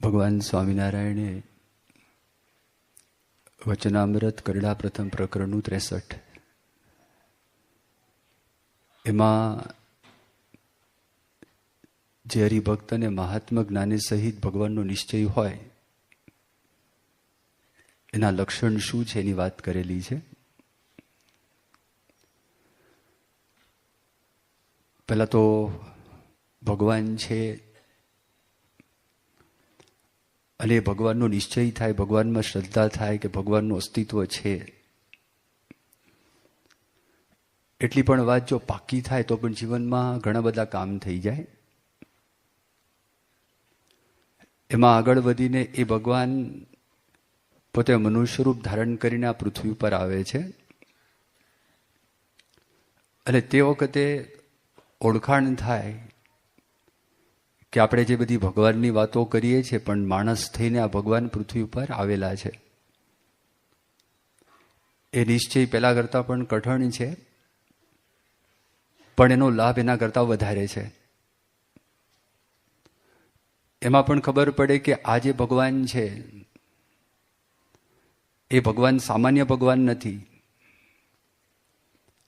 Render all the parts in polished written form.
ભગવાન સ્વામિનારાયણે વચનામૃત કરડા પ્રથમ પ્રકરણનું 63 એમાં જે હરિભક્ત અને મહાત્મા જ્ઞાની સહિત ભગવાનનો નિશ્ચય હોય એના લક્ષણ શું છે એની વાત કરેલી છે. પહેલા તો ભગવાન છે અને ભગવાનનો નિશ્ચય થાય, ભગવાનમાં શ્રદ્ધા થાય કે ભગવાનનું અસ્તિત્વ છે, એટલી પણ વાત જો પાકી થાય તો પણ જીવનમાં ઘણા બધા કામ થઈ જાય. એમાં આગળ વધીને એ ભગવાન પોતે મનુષ્ય રૂપ ધારણ કરીને આ પૃથ્વી ઉપર આવે છે અને તે વખતે ઓળખાણ થાય કે આપણે જે બધી ભગવાનની વાતો કરીએ છીએ પણ માણસ થઈને આ ભગવાન પૃથ્વી ઉપર આવેલા છે. એ નિશ્ચય પહેલા કરતાં પણ કઠણ છે, પણ એનો લાભ એના કરતાં વધારે છે. એમાં પણ ખબર પડે કે આ જે ભગવાન છે એ ભગવાન સામાન્ય ભગવાન નથી,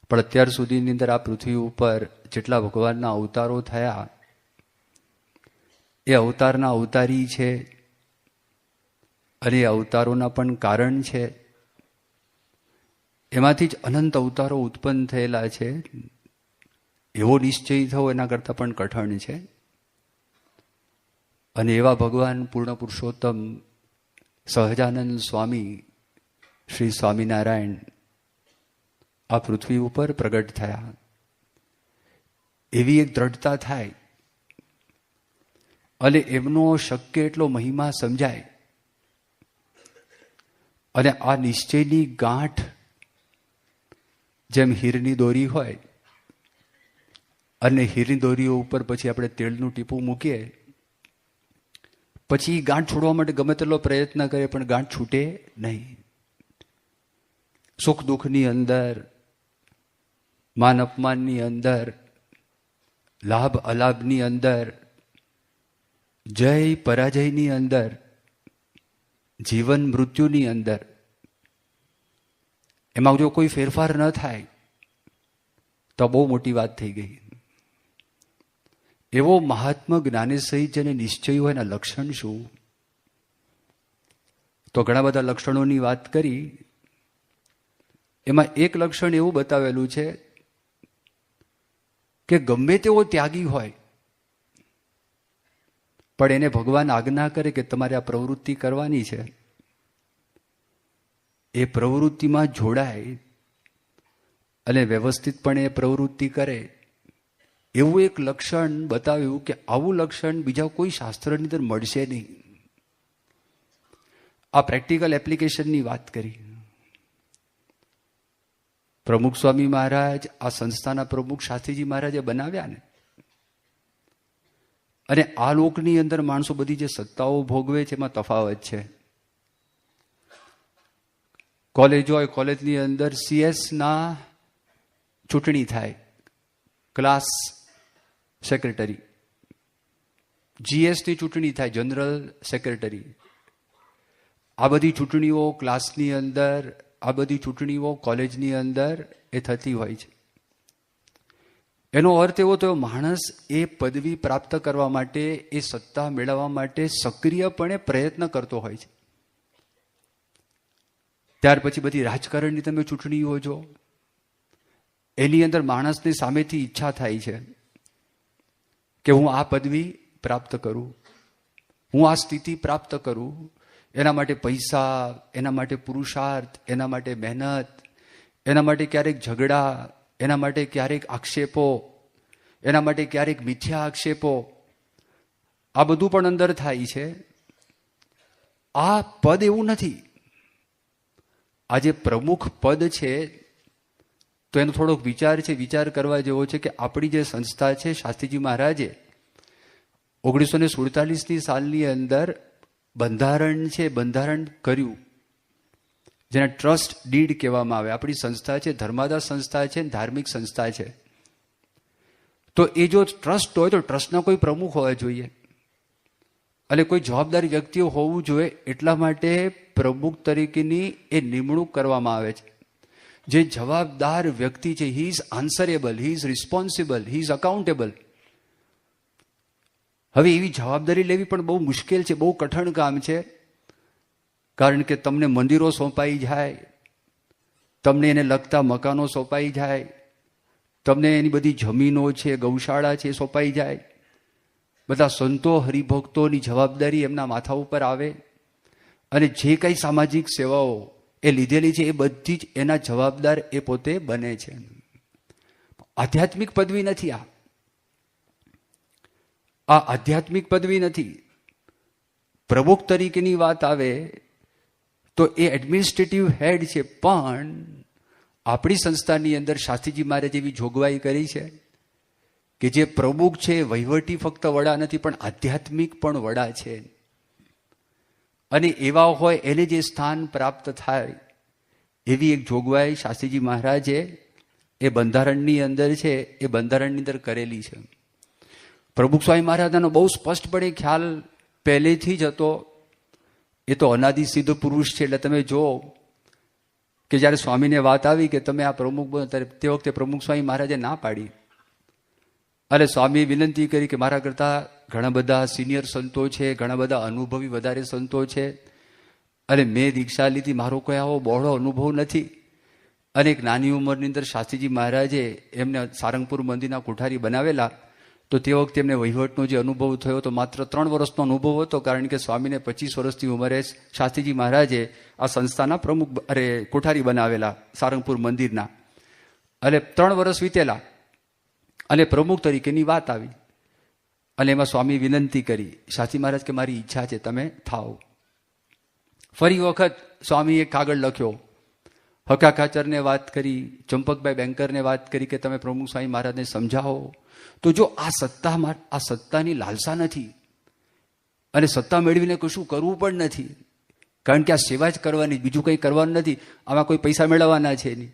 પણ અત્યાર સુધીની અંદર આ પૃથ્વી ઉપર જેટલા ભગવાનના અવતારો થયા એ અવતારના અવતારી છે અને એ અવતારોના પણ કારણ છે. એમાંથી જ અનંત અવતારો ઉત્પન્ન થયેલા છે. એવો નિશ્ચય થવો એના કરતાં પણ કઠણ છે. અને એવા ભગવાન પૂર્ણ પુરુષોત્તમ સહજાનંદ સ્વામી શ્રી સ્વામિનારાયણ આ પૃથ્વી ઉપર પ્રગટ થયા. એવી એક દ્રઢતા થાય અને એમનો શક્ય એટલો મહિમા સમજાય અને આ નિશ્ચયની ગાંઠ જેમ હીરની દોરી હોય અને હીરની દોરીઓ ઉપર પછી આપણે તેલનું ટીપું મૂકીએ, પછી ગાંઠ છોડવા માટે ગમે તેટલો પ્રયત્ન કરે પણ ગાંઠ છૂટે નહીં. સુખ દુઃખની અંદર, માન અપમાનની અંદર, લાભ અલાભની અંદર, જય પરાજયની અંદર, જીવન મૃત્યુની અંદર, એમાં જો કોઈ ફેરફાર ન થાય તો બહુ મોટી વાત થઈ ગઈ. એવો મહાત્મા જ્ઞાની સહિત જેને નિશ્ચય હોય એના લક્ષણ શું? તો ઘણા બધા લક્ષણોની વાત કરી. એમાં એક લક્ષણ એવું બતાવેલું છે કે ગમે તેવો ત્યાગી હોય પણ એને ભગવાન આજ્ઞા કરે કે તમારે આ પ્રવૃત્તિ કરવાની છે, એ પ્રવૃત્તિમાં જોડાય અને વ્યવસ્થિતપણે એ પ્રવૃત્તિ કરે. એવું એક લક્ષણ બતાવ્યું કે આવું લક્ષણ બીજા કોઈ શાસ્ત્રની અંદર મળશે નહીં. આ પ્રેક્ટિકલ એપ્લિકેશનની વાત કરી. પ્રમુખ સ્વામી મહારાજ આ સંસ્થાના પ્રમુખ શાસ્ત્રીજી મહારાજે બનાવ્યા ને, અને આ લોકની અંદર માણસો બધી જે સત્તાઓ ભોગવે છે એમાં તફાવત છે. કોલેજ હોય, કોલેજની અંદર CS ના ચૂંટણી થાય, ક્લાસ સેક્રેટરી, GS ની ચૂંટણી થાય, જનરલ સેક્રેટરી. આ બધી ચૂંટણીઓ ક્લાસની અંદર, આ બધી ચૂંટણીઓ કોલેજની અંદર એ થતી હોય છે. એનો અર્થ એવો થયો માણસ એ પદવી પ્રાપ્ત કરવા માટે, એ સત્તા મેળવવા માટે સક્રિયપણે પ્રયત્ન કરતો હોય છે. ત્યાર પછી બધી રાજકારણની તમે ચૂંટણીઓ જો, એની અંદર માણસની સામેથી ઈચ્છા થાય છે કે હું આ પદવી પ્રાપ્ત કરું, હું આ સ્થિતિ પ્રાપ્ત કરું. એના માટે પૈસા, એના માટે પુરુષાર્થ, એના માટે મહેનત, એના માટે ક્યારેક ઝઘડા, એના માટે ક્યારેક આક્ષેપો, એના માટે ક્યારેક મિથ્યા આક્ષેપો, આ બધું પણ અંદર થાય છે. આ પદ એવું નથી. આ જે પ્રમુખ પદ છે તો એનો થોડોક વિચાર છે, વિચાર કરવા જેવો છે કે આપણી જે સંસ્થા છે, શાસ્ત્રીજી મહારાજે 1947ની સાલની અંદર બંધારણ છે, બંધારણ કર્યું જેને ટ્રસ્ટ ડીડ કહેવામાં આવે. આપણી સંસ્થા છે ધર્માદા સંસ્થા છે, ધાર્મિક સંસ્થા છે. તો એ જો ટ્રસ્ટ હોય તો ટ્રસ્ટના કોઈ પ્રમુખ હોવા જોઈએ. એટલે કોઈ જવાબદારી વ્યક્તિઓ હોવું જોઈએ, એટલા માટે પ્રમુખ તરીકેની એ નિમણૂક કરવામાં આવે છે. જે જવાબદાર વ્યક્તિ છે, he is answerable, he is responsible, he is accountable. હવે એવી જવાબદારી લેવી પણ બહુ મુશ્કેલ છે, બહુ કઠણ કામ છે. કારણ કે તમને મંદિરો સોંપાઈ જાય, તમને એને લગતા મકાનો સોંપાઈ જાય, તમને એની બધી જમીનો છે, ગૌશાળા છે સોંપાઈ જાય, બધા સંતો હરિભક્તોની જવાબદારી એમના માથા ઉપર આવે, અને જે કંઈ સામાજિક સેવાઓ એ લીધેલી છે એ બધી જ એના જવાબદાર એ પોતે બને છે. આધ્યાત્મિક પદવી નથી. આ આધ્યાત્મિક પદવી નથી. પ્રમુખ તરીકેની વાત આવે તો એ એડમિનિસ્ટ્રેટિવ હેડ છે, પણ આપણી સંસ્થાની અંદર શાસ્ત્રીજી મહારાજ એવી જોગવાઈ કરી છે કે જે પ્રમુખ છે વહીવટી ફક્ત વડા નથી, પણ આધ્યાત્મિક પણ વડા છે. અને એવા હોય એને જે સ્થાન પ્રાપ્ત થાય એવી એક જોગવાઈ શાસ્ત્રીજી મહારાજે એ બંધારણની અંદર છે, એ બંધારણની અંદર કરેલી છે. પ્રમુખ સ્વામી મહારાજનો બહુ સ્પષ્ટપણે ખ્યાલ પહેલેથી જ હતો. એ તો અનાદિ સિદ્ધ પુરુષ છે. એટલે તમે જો કે જ્યારે સ્વામીને વાત આવી કે તમે આ પ્રમુખ બનો, તે વખતે પ્રમુખ સ્વામી મહારાજે ના પાડી. અને સ્વામીએ વિનંતી કરી કે મારા કરતાં ઘણા બધા સિનિયર સંતો છે, ઘણા બધા અનુભવી વધારે સંતો છે, અને મેં દીક્ષા લીધી, મારો કોઈ આવો બહોળો અનુભવ નથી. અને એક નાની ઉંમરની અંદર શાસ્ત્રીજી મહારાજે એમને સારંગપુર મંદિરના કોઠારી બનાવેલા. તો તે વખતે એમને વહીવટનો જે અનુભવ થયો તો માત્ર 3 વર્ષનો અનુભવ હતો, કારણ કે સ્વામીને 25 વર્ષની ઉંમરે શાસ્ત્રીજી મહારાજે આ સંસ્થાના પ્રમુખ કોઠારી બનાવેલા સારંગપુર મંદિરના. અને 3 વર્ષ વીતેલા અને પ્રમુખ તરીકેની વાત આવી. અને એમાં સ્વામી વિનંતી કરી, શાસ્ત્રી મહારાજ કે મારી ઈચ્છા છે તમે થાઓ. ફરી વખત સ્વામીએ કાગળ લખ્યો, હકા ખાચરને વાત કરી, ચંપકભાઈ બેંકરને વાત કરી કે તમે પ્રમુખ સ્વામી મહારાજને સમજાવો. તો જો આ સત્તાની લાલસા નથી, અને સત્તા મેળવીને કશું કરવું પણ નથી, કારણ કે આ સેવા જ કરવાની, બીજું કંઈ કરવાનું નથી. આમાં કોઈ પૈસા મેળવવાના છે નહીં,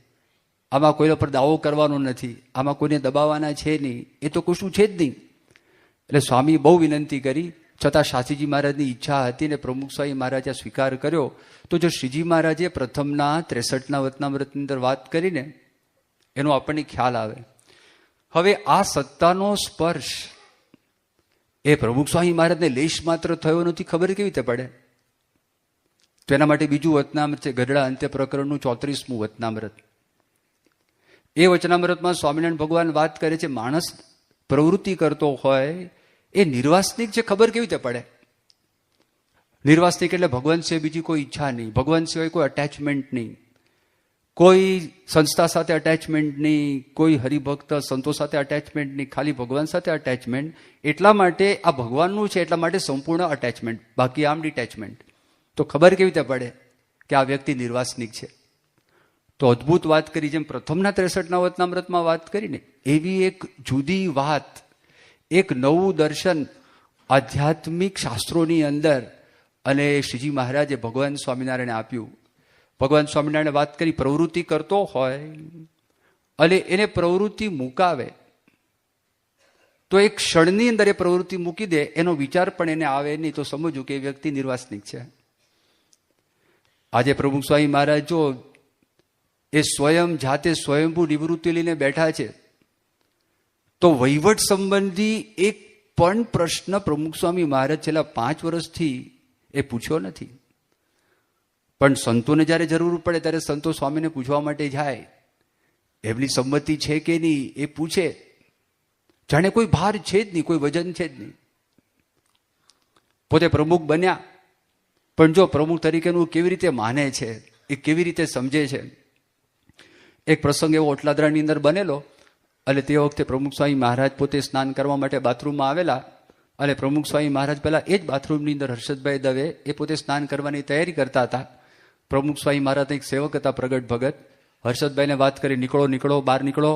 આમાં કોઈના પર દાવો કરવાનો નથી, આમાં કોઈને દબાવવાના છે નહીં, એ તો કશું છે જ નહીં. એટલે સ્વામી બહુ વિનંતી કરી, છતાં શાસ્ત્રીજી મહારાજની ઈચ્છા હતી ને પ્રમુખ સ્વામી મહારાજે સ્વીકાર કર્યો. તો જો શ્રીજી મહારાજે પ્રથમના 63ના વતનામૃતની અંદર વાત કરીને એનો આપણને ખ્યાલ આવે. હવે આ સત્તાનો સ્પર્શ એ પ્રમુખ સ્વામી મહારાજને લેશ માત્ર થયો નથી, ખબર કેવી રીતે પડે? તો એના માટે બીજું વચનામૃત છે, ગઢડા અંત્ય પ્રકરણનું 34મું વચનામૃત. એ વચનામૃતમાં સ્વામિનારાયણ ભગવાન વાત કરે છે, માણસ પ્રવૃત્તિ કરતો હોય એ નિર્વાસનિક છે, ખબર કેવી રીતે પડે? નિર્વાસનિક એટલે ભગવાન સિવાય બીજી કોઈ ઈચ્છા નહીં, ભગવાન સિવાય કોઈ અટેચમેન્ટ નહીં, કોઈ સંસ્થા સાથે અટેચમેન્ટ નહીં, કોઈ હરિભક્ત સંતો સાથે અટેચમેન્ટ નહીં, ખાલી ભગવાન સાથે અટેચમેન્ટ. એટલા માટે આ ભગવાનનું છે, એટલા માટે સંપૂર્ણ અટેચમેન્ટ, બાકી આમ ડિટેચમેન્ટ. તો ખબર કેવી રીતે પડે કે આ વ્યક્તિ નિર્વાસનિક છે? તો અદ્ભુત વાત કરી, જેમ પ્રથમના 63ના વચનામૃતમાં વાત કરીને, એવી એક જુદી વાત, એક નવું દર્શન આધ્યાત્મિક શાસ્ત્રોની અંદર અને શ્રીજી મહારાજે ભગવાન સ્વામિનારાયણે આપ્યું. ભગવાન સ્વામિનારાયણે વાત કરી, પ્રવૃત્તિ કરતો હોય અને એને પ્રવૃત્તિ મુકાવે તો એક ક્ષણની અંદર એ પ્રવૃત્તિ મૂકી દે, એનો વિચાર પણ એને આવે નહીં, તો સમજવું કે એ વ્યક્તિ નિર્વાસનિક છે. આજે પ્રમુખ સ્વામી મહારાજ જો એ સ્વયં જાતે સ્વયંભૂ નિવૃત્તિ લઈને બેઠા છે, તો વહીવટ સંબંધી એક પણ પ્રશ્ન પ્રમુખ સ્વામી મહારાજ છેલ્લા 5 વર્ષથી એ પૂછ્યો નથી. પણ સંતોને જ્યારે જરૂર પડે ત્યારે સંતો સ્વામીને પૂછવા માટે જાય, એમની સંમતિ છે કે નહીં એ પૂછે, જાણે કોઈ ભાર છે જ નહીં, કોઈ વજન છે જ નહીં. પોતે પ્રમુખ બન્યા, પણ જો પ્રમુખ તરીકેનું કેવી રીતે માને છે, એ કેવી રીતે સમજે છે. એક પ્રસંગ એવો ઓટલાદરાની અંદર બનેલો, અને તે વખતે પ્રમુખ સ્વામી મહારાજ પોતે સ્નાન કરવા માટે બાથરૂમમાં આવેલા, અને પ્રમુખ સ્વામી મહારાજ પહેલા એ જ બાથરૂમની અંદર હર્ષદભાઈ દવે એ પોતે સ્નાન કરવાની તૈયારી કરતા હતા. પ્રમુખ સ્વામી મહારાજ એક સેવક હતા, પ્રગટ ભગત. હર્ષદભાઈને વાત કરી, નીકળો નીકળો, બહાર નીકળો,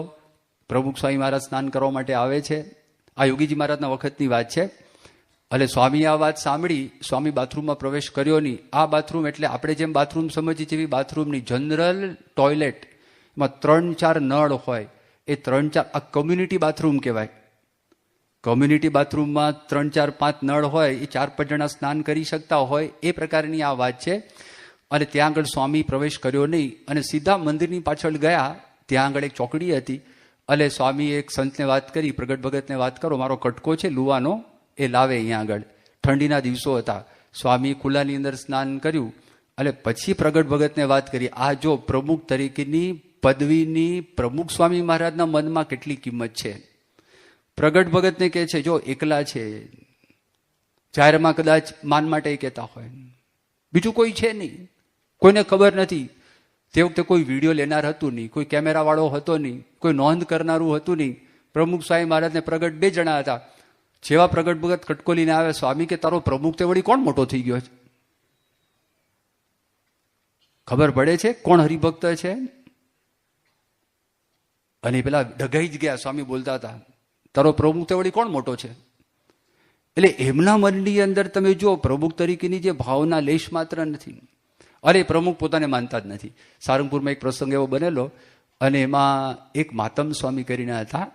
પ્રમુખ સ્વામી મહારાજ સ્નાન કરવા માટે આવે છે. આ યોગીજી મહારાજના વખતની વાત છે. એટલે સ્વામીએ આ વાત સાંભળી, સ્વામી બાથરૂમમાં પ્રવેશ કર્યો નહીં. આ બાથરૂમ એટલે આપણે જેમ બાથરૂમ સમજીએ જેવી બાથરૂમની જનરલ ટોયલેટ, એમાં 3-4 નળ હોય, એ 3-4 આ કમ્યુનિટી બાથરૂમ કહેવાય. કોમ્યુનિટી બાથરૂમમાં 3, 4, 5 નળ હોય, એ 4-5 જણા સ્નાન કરી શકતા હોય એ પ્રકારની આ વાત છે. અને ત્યાં આગળ સ્વામી પ્રવેશ કર્યો નહીં અને સીધા મંદિરની પાછળ ગયા. ત્યાં આગળ એક ચોકડી હતી. એટલે સ્વામી એક સંતને વાત કરી, પ્રગટ ભગતને વાત કરો, મારો કટકો છે લુવાનો, એ લાવે અહીંયા આગળ. ઠંડીના દિવસો હતા. સ્વામી ખુલ્લાની અંદર સ્નાન કર્યું અને પછી પ્રગટ ભગતને વાત કરી. આ જો પ્રમુખ તરીકેની પદવીની પ્રમુખ સ્વામી મહારાજના મનમાં કેટલી કિંમત છે. પ્રગટ ભગતને કહે છે જો એકલા છે, જાહેરમાં કદાચ માન માટે કહેતા હોય, બીજું કોઈ છે નહીં, કોઈને ખબર નથી. તે વખતે કોઈ વિડીયો લેનાર હતું નહીં, કોઈ કેમેરાવાળો હતો નહીં, કોઈ નોંધ કરનારું હતું નહીં. પ્રમુખ સ્વામી મહારાજને પ્રગટ 2 જણા હતા. જેવા પ્રગટ ભગત કટકો લઈને આવે, સ્વામી કે તારો પ્રમુખ તે વળી કોણ મોટો થઈ ગયો છે? ખબર પડે છે કોણ હરિભક્ત છે? અને પેલા ડગાઈ જ ગયા. સ્વામી બોલતા હતા તારો પ્રમુખ તે વળી કોણ મોટો છે? એટલે એમના મનની અંદર તમે જો પ્રમુખ તરીકેની જે ભાવના લેશ માત્ર નથી. અરે પ્રમુખ પોતાને માનતા જ નથી. સારંગપુરમાં એક પ્રસંગ એવો બનેલો અને એમાં એક માતમ સ્વામી કરીને હતા.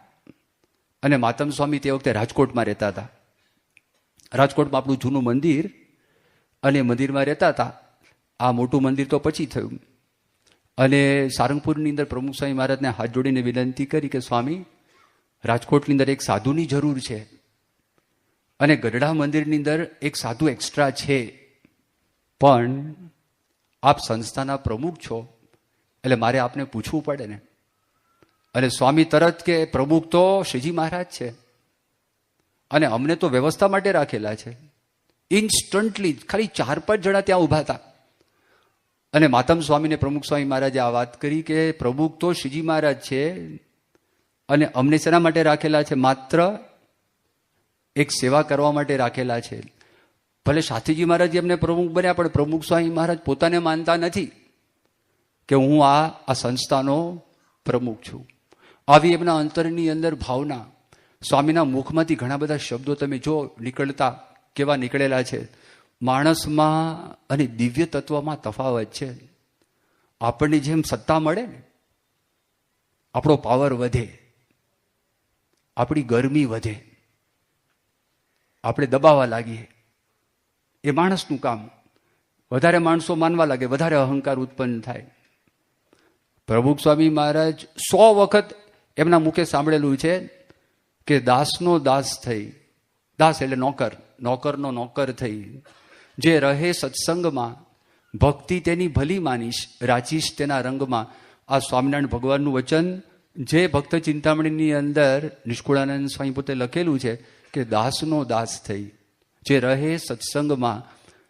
અને માતમ સ્વામી તે વખતે રાજકોટમાં રહેતા હતા. રાજકોટમાં આપણું જૂનું મંદિર, અને મંદિરમાં રહેતા હતા. આ મોટું મંદિર તો પછી થયું. અને સારંગપુરની અંદર પ્રમુખ સ્વામી મહારાજને હાથ જોડીને વિનંતી કરી કે સ્વામી, રાજકોટની અંદર એક સાધુની જરૂર છે અને ગઢડા મંદિરની અંદર એક સાધુ એક્સ્ટ્રા છે, પણ આપ સંસ્થાના પ્રમુખ છો એટલે મારે આપને પૂછવું પડે ને. અને સ્વામી તરત કે પ્રમુખ તો શ્રીજી મહારાજ છે અને અમને તો વ્યવસ્થા માટે રાખેલા છે. ઇન્સ્ટન્ટલી ખાલી 4-5 જણા ત્યાં ઊભા હતા. અને માતમ સ્વામીને પ્રમુખ સ્વામી મહારાજે આ વાત કરી કે પ્રમુખ તો શ્રીજી મહારાજ છે અને અમને શેના માટે રાખેલા છે? માત્ર એક સેવા કરવા માટે રાખેલા છે. ભલે શાસ્ત્રીજી મહારાજ એમને પ્રમુખ બન્યા, પણ પ્રમુખ સ્વામી મહારાજ પોતાને માનતા નથી કે હું આ સંસ્થાનો પ્રમુખ છું. આવી એમના અંતરની અંદર ભાવના. સ્વામીના મુખમાંથી ઘણા બધા શબ્દો તમે જો નીકળતા કેવા નીકળેલા છે. માણસમાં અને દિવ્ય તત્વમાં તફાવત છે. આપણને જેમ સત્તા મળે ને, આપણો પાવર વધે, આપણી ગરમી વધે, આપણે દબાવવા લાગીએ, એ માણસનું કામ. વધારે માણસો માનવા લાગે, વધારે અહંકાર ઉત્પન્ન થાય. પ્રમુખ સ્વામી મહારાજ 100 વખત એમના મુખે સાંભળેલું છે કે દાસનો દાસ થઈ, દાસ એટલે નોકર, નોકરનો નોકર થઈ, જે રહે સત્સંગમાં, ભક્તિ તેની ભલી માનીશ, રાચીશ તેના રંગમાં. આ સ્વામિનારાયણ ભગવાનનું વચન જે ભક્ત ચિંતામણીની અંદર નિષ્કુળાનંદ સ્વામી પોતે લખેલું છે કે દાસનો દાસ થઈ, જે રહે સત્સંગમાં.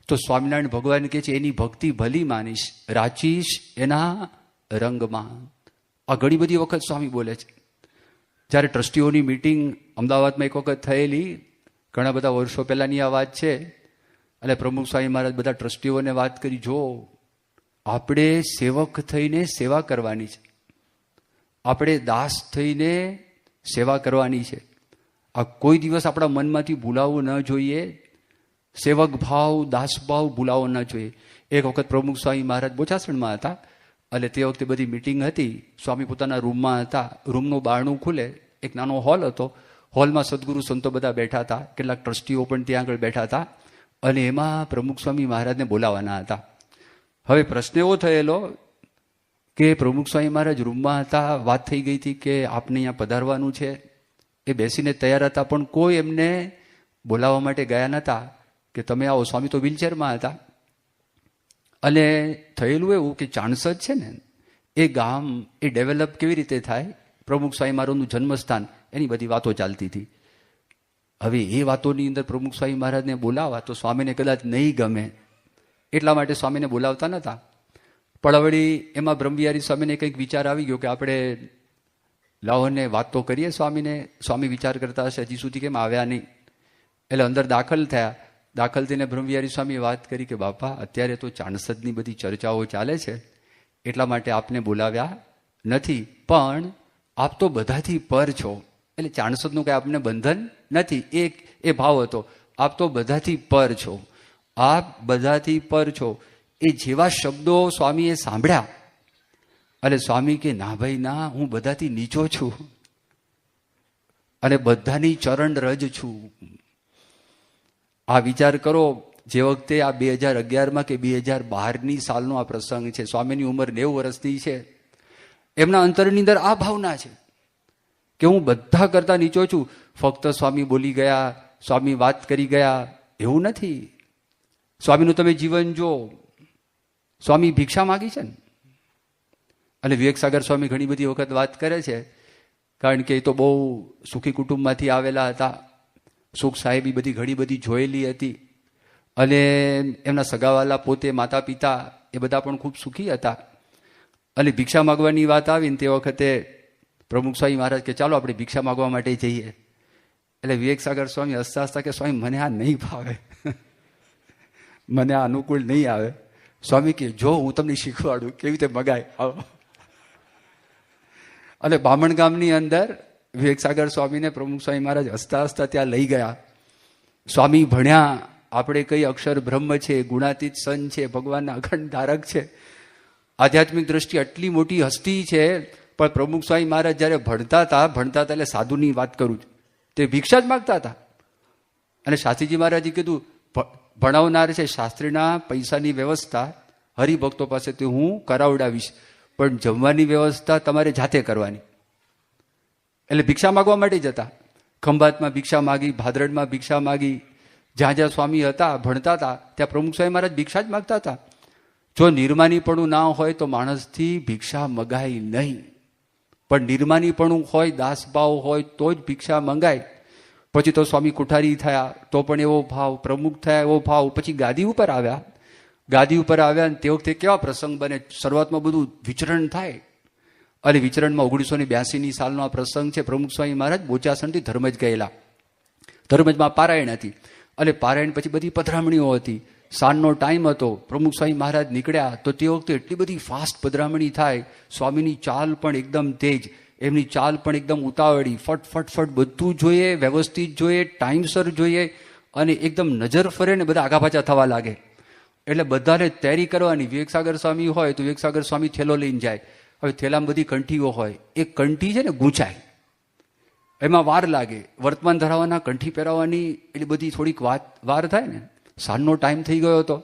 તો સ્વામિનારાયણ ભગવાન કહે છે એની ભક્તિ ભલી માનીશ, રાચીશ એના રંગમાં. આ ઘણી બધી વખત સ્વામી બોલે છે. જ્યારે ટ્રસ્ટીઓની મિટિંગ અમદાવાદમાં એક વખત થયેલી, ઘણા બધા વર્ષો પહેલાની આ વાત છે. અને પ્રમુખ સ્વામી મહારાજ બધા ટ્રસ્ટીઓને વાત કરી, જો આપણે સેવક થઈને સેવા કરવાની છે, આપણે દાસ થઈને સેવા કરવાની છે. આ કોઈ દિવસ આપણા મનમાંથી ભૂલાવવું ન જોઈએ. સેવક ભાવ, દાસ ભાવ ભૂલાવો ન જોઈએ. એક વખત પ્રમુખ સ્વામી મહારાજ બોચાસણમાં હતા અને તે વખતે બધી મિટિંગ હતી. સ્વામી પોતાના રૂમમાં હતા. રૂમનું બારણું ખુલે, એક નાનો હોલ હતો. હોલમાં સદગુરુ સંતો બધા બેઠા હતા, કેટલાક ટ્રસ્ટીઓ પણ ત્યાં આગળ બેઠા હતા. અને એમાં પ્રમુખ સ્વામી મહારાજને બોલાવવાના હતા. હવે પ્રશ્ન એવો થયેલો કે પ્રમુખ સ્વામી મહારાજ રૂમમાં હતા, વાત થઈ ગઈ હતી કે આપને અહીંયા પધારવાનું છે. એ બેસીને તૈયાર હતા, પણ કોઈ એમને બોલાવવા માટે ગયા નહોતા કે તમે આવો. સ્વામી તો વ્હીલચેરમાં હતા. અને થયેલું એવું કે ચાણસદ છે ને, એ ગામ એ ડેવલપ કેવી રીતે થાય, પ્રમુખ સ્વામી મહારાજનું જન્મસ્થાન, એની બધી વાતો ચાલતી હતી. હવે એ વાતોની અંદર પ્રમુખ સ્વામી મહારાજને બોલાવવા તો સ્વામીને કદાચ નહીં ગમે, એટલા માટે સ્વામીને બોલાવતા નહોતા. પણ વળી એમાં બ્રહ્મવિહારી સ્વામીને કંઈક વિચાર આવી ગયો કે આપણે લાવોને વાત તો કરીએ સ્વામીને. સ્વામી વિચાર કરતા હશે હજી સુધી કેમ આવ્યા નહીં. એટલે અંદર દાખલ થયા. દાખલ થઈને બ્રહ્મવિહારી સ્વામીએ વાત કરી કે બાપા, અત્યારે તો ચાણસદની બધી ચર્ચાઓ ચાલે છે, એટલા માટે આપને બોલાવ્યા નથી. પણ આપ તો બધાથી પર છો, એટલે ચાણસદનું કંઈ આપને બંધન નથી. એ ભાવ હતો. આપ તો બધાથી પર છો, આપ બધાથી પર છો. એ જેવા શબ્દો સ્વામીએ સાંભળ્યા, એટલે સ્વામી કે ના ભાઈ ના, હું બધાથી નીચો છું. અને બધાની ચરણ રજ છું. આ વિચાર કરો, જે વખતે આ 2011માં કે 2012ની સાલનો આ પ્રસંગ છે, સ્વામીની ઉંમર 90 વર્ષની છે, એમના અંતરની અંદર આ ભાવના છે કે હું બધા કરતા નીચો છું. ફક્ત સ્વામી બોલી ગયા, સ્વામી વાત કરી ગયા એવું નથી. સ્વામીનું તમે જીવન જો, સ્વામી ભિક્ષા માગી છે ને. અને વિવેકસાગર સ્વામી ઘણી બધી વખત વાત કરે છે, કારણ કે એ તો બહુ સુખી કુટુંબમાંથી આવેલા હતા. સુખ સાહેબી બધી ઘણી બધી જોયેલી હતી. અને એમના સગાવાલા પોતે માતા પિતા એ બધા પણ ખૂબ સુખી હતા. અને ભિક્ષા માગવાની વાત આવીને તે વખતે પ્રમુખ સ્વામી મહારાજ કે ચાલો આપણે ભિક્ષા માગવા માટે જઈએ. એટલે વિવેકસાગર સ્વામી હસતા હસતા કે સ્વામી મને આ નહીં ભાવે, મને આ અનુકૂળ નહીં આવે. સ્વામી કે જો હું તમને શીખવાડું કેવી રીતે મગાય, આવો. અને બામણ ગામની અંદર વિવેકસાગર સ્વામીને પ્રમુખ સ્વામી મહારાજ હસતા હસતા ત્યાં લઈ ગયા. સ્વામી ભણ્યા, આપણે કઈ અક્ષર બ્રહ્મ છે, ગુણાતીત સન છે, ભગવાનના અખંડ ધારક છે, આધ્યાત્મિક દ્રષ્ટિ આટલી મોટી હસ્તી છે. પણ પ્રમુખ સ્વામી મહારાજ જયારે ભણતા હતા એટલે સાધુની વાત કરું છું, તે ભિક્ષા જ માગતા હતા. અને શાસ્ત્રીજી મહારાજે કીધું ભણાવનાર છે, શાસ્ત્રીના પૈસાની વ્યવસ્થા હરિભક્તો પાસેથી હું કરાવડાવીશ, પણ જમવાની વ્યવસ્થા તમારે જાતે કરવાની. એટલે ભિક્ષા માગવા માટે જતા. ખંભાતમાં ભિક્ષા માગી, ભાદરણમાં ભિક્ષા માગી, જ્યાં જ્યાં સ્વામી હતા ભણતા હતા ત્યાં પ્રમુખ સ્વામી મહારાજ ભિક્ષા જ માગતા હતા. જો નિર્માનીપણું ના હોય તો માણસથી ભિક્ષા મગાય નહીં, પણ નિર્માનીપણું હોય, દાસભાવ હોય તો જ ભિક્ષા મંગાય. પછી તો સ્વામી કુઠારી થયા તો પણ એવો ભાવ, પ્રમુખ થયા એવો ભાવ. પછી ગાદી ઉપર આવ્યા. ગાદી ઉપર આવ્યા અને તે વખતે કેવા પ્રસંગ બને, શરૂઆતમાં બધું વિચરણ થાય. અને વિચરણમાં 1982ની સાલનો આ પ્રસંગ છે. પ્રમુખ સ્વામી મહારાજ બોચાસણથી ધર્મજ ગયેલા. ધર્મજમાં પારાયણ હતી અને પારાયણ પછી બધી પધરામણીઓ હતી. સાંજનો ટાઈમ હતો. પ્રમુખ સ્વામી મહારાજ નીકળ્યા તો તે વખતે એટલી બધી ફાસ્ટ પધરામણી થાય. સ્વામીની ચાલ પણ એકદમ તેજ, એમની ચાલ પણ એકદમ ઉતાવળી, ફટ બધું જોઈએ, વ્યવસ્થિત જોઈએ, ટાઈમસર જોઈએ. અને એકદમ નજર ફરે ને બધા આગા પાછા થવા લાગે. એટલે બધાને તૈયારી કરવાની. વિવેકસાગર સ્વામી હોય તો વિવેકસાગર સ્વામી થેલો લઈને જાય. હવે થેલામાં બધી કંઠીઓ હોય, એક કંઠી છે ને ગૂંચાય, એમાં વાર લાગે. વર્તમાન ધરાવવાના, કંઠી પહેરાવવાની, એટલે બધી થોડીક વાર થાય ને. સાંજનો ટાઈમ થઈ ગયો હતો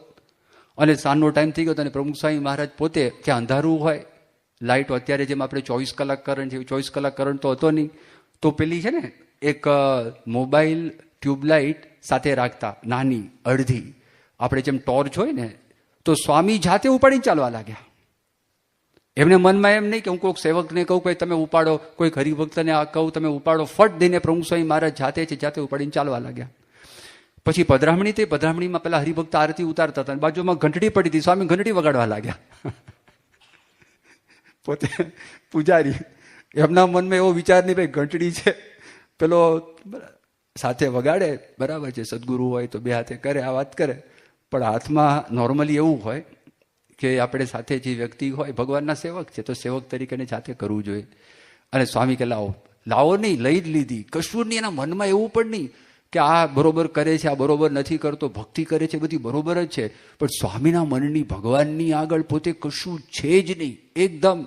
અને સાંજનો ટાઈમ થઈ ગયો હતો અને પ્રમુખ સ્વામી મહારાજ પોતે ત્યાં અંધારું હોય, લાઇટો અત્યારે જેમ આપણે 24 કલાક કરંટ છે, 24 કલાક કરંટ તો હતો નહીં. તો પેલી છે ને એક મોબાઈલ ટ્યુબલાઇટ સાથે રાખતા, નાની અડધી, આપણે જેમ ટોર્ચ હોય ને. તો સ્વામી જાતે ઉપાડીને ચાલવા લાગ્યા. એમને મનમાં એમ નહીં કે હું કોઈક સેવકને કહું કે તમે ઉપાડો, કોઈક હરિભક્તને આ કહું તમે ઉપાડો. ફટ દઈને પ્રમુખ સ્વામી મહારાજ જાતે ઉપાડીને ચાલવા લાગ્યા. પછી પધરામણી થઈ. પધરામણીમાં પેલા હરિભક્ત આરતી ઉતારતા હતા, બાજુમાં ઘંટડી પડી હતી. સ્વામી ઘંટડી વગાડવા લાગ્યા. પોતે પૂજારી, એમના મનમાં એવો વિચાર નહીં ભાઈ ઘંટડી છે, પેલો સાથે વગાડે બરાબર છે, સદગુરુ હોય તો બે હાથે કરે, આ વાત કરે. પણ હાથમાં નોર્મલી એવું હોય કે આપણે સાથે જે વ્યક્તિ હોય ભગવાનના સેવક છે તો સેવક તરીકે જાતે કરવું જોઈએ. અને સ્વામી કે લાવો નહીં, લઈ જ લીધી. કશું નહીં, એના મનમાં એવું પણ નહીં કે આ બરોબર કરે છે, આ બરોબર નથી કરતો, ભક્તિ કરે છે બધી બરોબર જ છે, પણ સ્વામીના મનની, ભગવાનની આગળ પોતે કશું છે જ નહીં. એકદમ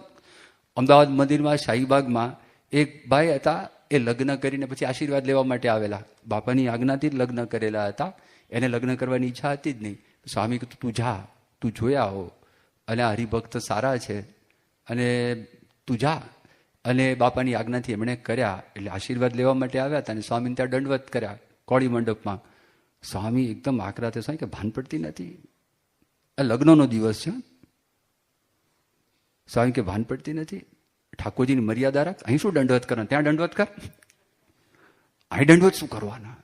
અમદાવાદ મંદિરમાં શાહીબાગમાં એક ભાઈ હતા, એ લગ્ન કરીને પછી આશીર્વાદ લેવા માટે આવેલા. બાપાની આજ્ઞાથી જ લગ્ન કરેલા હતા. એને લગ્ન કરવાની ઈચ્છા હતી જ નહીં. સ્વામી કીધું તું જા, તું જોયા હો, અને આ હરિભક્ત સારા છે અને તું જા. અને બાપાની આજ્ઞાથી એમણે કર્યા. એટલે આશીર્વાદ લેવા માટે આવ્યા હતા અને સ્વામીને ત્યાં દંડવત કર્યા કોળી મંડપમાં. સ્વામી એકદમ આકરા થયા. સ્વામી કે ભાન પડતી નથી, આ લગ્નનો દિવસ છે. સ્વામી કે ભાન પડતી નથી, ઠાકોરજીની મર્યાદા રાખ. અહીં શું દંડવત કરવાના, ત્યાં દંડવત કર, અહીં દંડવત શું કરવાના.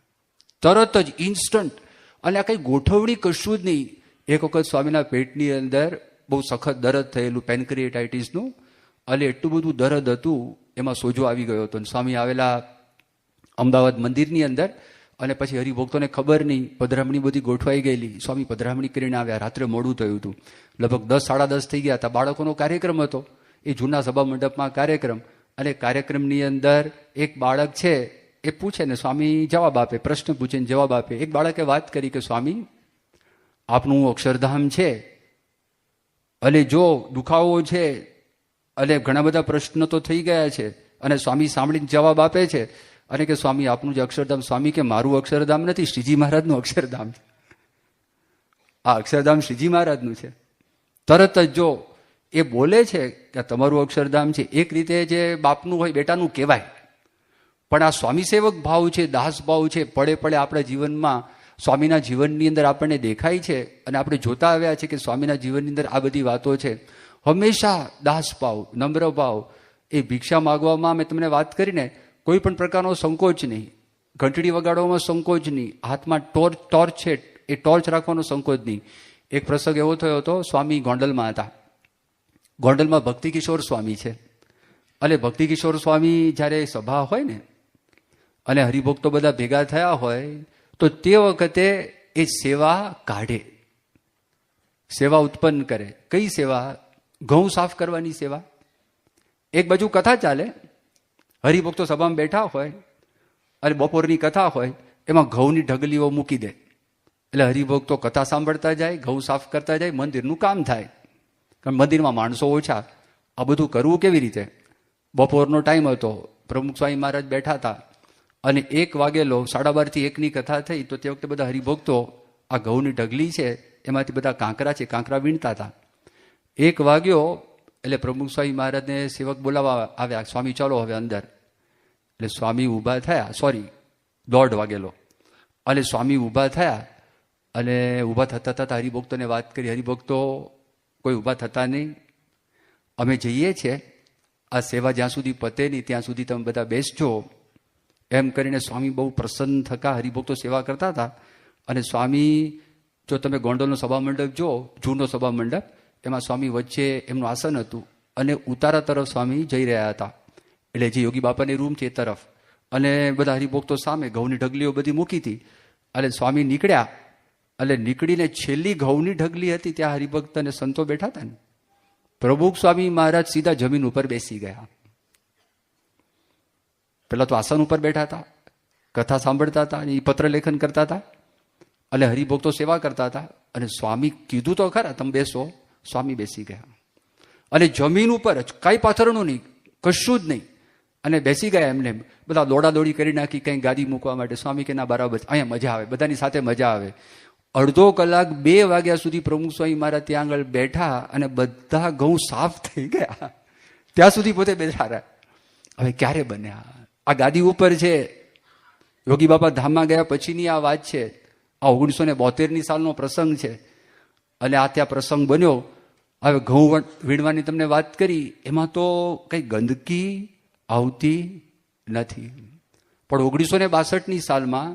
તરત જ ઇન્સ્ટન્ટ. અને આ કઈ ગોઠવણી કશું જ નહીં. એક વખત સ્વામીના પેટની અંદર બહુ સખત દર્દ થયેલું, પેનક્રિએટાઇટિસનું, અને એટલું બધું દર્દ હતું, એમાં સોજો આવી ગયો હતો. સ્વામી આવેલા અમદાવાદ મંદિરની અંદર. અને પછી હરિભક્તોને ખબર નહીં, પધરામણી બધી ગોઠવાઈ ગયેલી. સ્વામી પધરામણી કરીને આવ્યા, રાત્રે મોડું થયું હતું, લગભગ 10, 10:30 થઈ ગયા હતા. બાળકોનો કાર્યક્રમ હતો, એ જૂના સભા મંડપમાં કાર્યક્રમ. અને કાર્યક્રમની અંદર એક બાળક છે, એ પૂછે ને સ્વામી જવાબ આપે, પ્રશ્ન પૂછે ને જવાબ આપે. એક બાળકે વાત કરી કે સ્વામી આપનું અક્ષરધામ છે અને જો દુખાવો છે અને ઘણા બધા પ્રશ્નો તો થઈ ગયા છે, અને સ્વામી સાંભળીને જવાબ આપે છે, અને કે સ્વામી આપનું જે અક્ષરધામ, સ્વામી કે મારું અક્ષરધામ નથી, શ્રીજી મહારાજનું અક્ષરધામ છે. આ અક્ષરધામ શ્રીજી મહારાજનું છે. તરત જ જો એ બોલે છે કે તમારું અક્ષરધામ છે, એક રીતે જે બાપનું હોય બેટાનું કહેવાય, પણ આ સ્વામી સેવક ભાવ છે, દાસ ભાવ છે, પડે પડે આપણા જીવનમાં સ્વામીના જીવનની અંદર આપણને દેખાય છે. અને આપણે જોતા આવ્યા છે કે સ્વામીના જીવનની અંદર આ બધી વાતો છે. હંમેશા દાસ ભાવ, નમ્ર ભાવ, એ ભિક્ષા માગવામાં મેં તમને વાત કરીને કોઈ પણ પ્રકારનો સંકોચ નહીં, ઘંટડી વગાડવામાં સંકોચ નહીં, હાથમાં ટોર્ચ છે એ ટોર્ચ રાખવાનો સંકોચ નહીં. એક પ્રસંગ એવો થયો હતો, સ્વામી ગોંડલમાં હતા. ગોંડલમાં ભક્તિ કિશોર સ્વામી છે. અને ભક્તિ કિશોર સ્વામી જ્યારે સભા હોય ને અને હરિભક્તો બધા ભેગા થયા હોય તો તે વખતે એ સેવા કાઢે, સેવા ઉત્પન્ન કરે. કઈ સેવા? ઘઉં સાફ કરવાની સેવા. એક બાજુ કથા ચાલે, હરિભક્તો સભામાં બેઠા હોય અને બપોરની કથા હોય, એમાં ઘઉંની ઢગલીઓ મૂકી દે. એટલે હરિભક્તો કથા સાંભળતા જાય, ઘઉં સાફ કરતા જાય, મંદિરનું કામ થાય. કારણ મંદિરમાં માણસો ઓછા, આ બધું કરવું કેવી રીતે? બપોરનો ટાઈમ હતો, પ્રમુખ સ્વામી મહારાજ બેઠા હતા અને 1 વાગેલો, 12:30 થી 1ની કથા થઈ. તો તે વખતે બધા હરિભક્તો આ ઘઉંની ઢગલી છે એમાંથી બધા કાંકરા છે, કાંકરા વીણતા હતા. 1 વાગ્યો એટલે પ્રમુખ સ્વામી મહારાજને સેવક બોલાવવા આવ્યા, સ્વામી ચાલો હવે અંદર. એટલે સ્વામી ઊભા થયા, 1:30 વાગેલો, અને સ્વામી ઊભા થયા અને ઊભા થતા થતા હરિભક્તોને વાત કરી, હરિભક્તો કોઈ ઊભા થતા નહીં, અમે જઈએ છીએ, આ સેવા જ્યાં સુધી પતે નહીં ત્યાં સુધી તમે બધા બેસજો. એમ કરીને સ્વામી બહુ પ્રસન્ન થતા, હરિભક્તો સેવા કરતા હતા. અને સ્વામી, જો તમે ગોંડલનો સભા મંડપ જો, જૂનો સભા મંડપ, એમાં સ્વામી વચ્ચે એમનું આસન હતું અને ઉતારા તરફ સ્વામી જઈ રહ્યા હતા. એટલે જે યોગી બાપાની રૂમ છે એ તરફ, અને બધા હરિભક્તો સામે ઘઉંની ઢગલીઓ બધી મૂકી હતી. અને સ્વામી નીકળ્યા, એટલે નીકળીને છેલ્લી ઘઉંની ઢગલી હતી ત્યાં હરિભક્ત અને સંતો બેઠા હતા ને, પ્રમુખ સ્વામી મહારાજ સીધા જમીન ઉપર બેસી ગયા. પેલા તો આસન ઉપર બેઠા હતા, કથા સાંભળતા હતા, એ પત્ર લેખન કરતા હતા અને હરિભક્તો સેવા કરતા હતા. અને સ્વામી કીધું તો ખરા તમે બેસો, સ્વામી બેસી ગયા. અને જમીન ઉપર જ, કાંઈ પાથરણું નહીં, કશું જ નહીં, અને બેસી ગયા. એમને બધા દોડાદોડી કરી નાખી કંઈ ગાદી મૂકવા માટે. સ્વામી કે ના બરાબર, અહીંયા મજા આવે, બધાની સાથે મજા આવે. અડધો કલાક, 2 વાગ્યા સુધી પ્રમુખ સ્વામી મહારાજ ત્યાં આગળ બેઠા અને બધા ઘઉં સાફ થઈ ગયા. ત્યાં સુધી પોતે બેઠા રહ્યા. હવે ક્યારે બન્યા? આ ગાદી ઉપર છે, યોગી બાપા ધામમાં ગયા પછીની આ વાત છે. આ 1972ની સાલનો પ્રસંગ છે. અને આ ત્યાં પ્રસંગ બન્યો. હવે ઘઉં વીણવાની તમને વાત કરી, એમાં તો કંઈ ગંદકી આવતી નથી. પણ 1962ની સાલમાં